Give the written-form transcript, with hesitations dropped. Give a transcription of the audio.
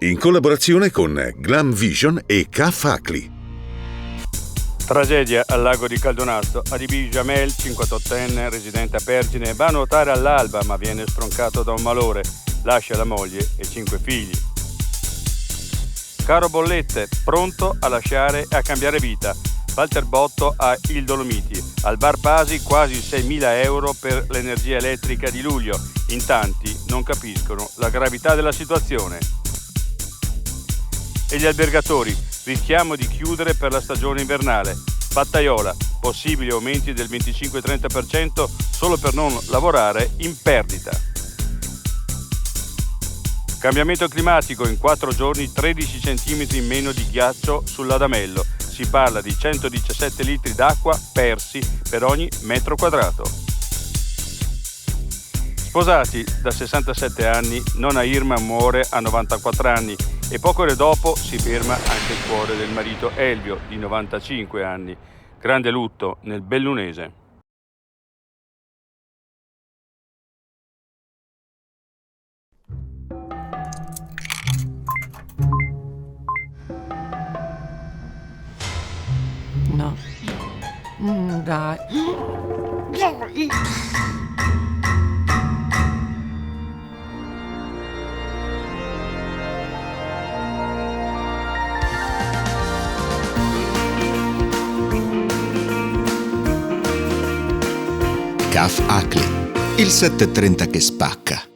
in collaborazione con Glam Vision e CAF Acli. Tragedia al lago di Caldonazzo. Adibì Jamel, 58enne, residente a Pergine, va a nuotare all'alba ma viene stroncato da un malore. Lascia la moglie e 5 figli. Caro Bollette, pronto a lasciare e a cambiare vita. Walter Botto a Il Dolomiti. Al Bar Pasi quasi 6.000 euro per l'energia elettrica di luglio. In tanti non capiscono la gravità della situazione. E gli albergatori, rischiamo di chiudere per la stagione invernale. Battaiola, possibili aumenti del 25-30% solo per non lavorare in perdita. Cambiamento climatico, in 4 giorni 13 cm in meno di ghiaccio sull'Adamello. Si parla di 117 litri d'acqua persi per ogni metro quadrato. Sposati da 67 anni, nonna Irma muore a 94 anni e poche ore dopo si ferma anche il cuore del marito Elvio, di 95 anni. Grande lutto nel Bellunese. No. Dai. CAF Acli, il 730 che spacca.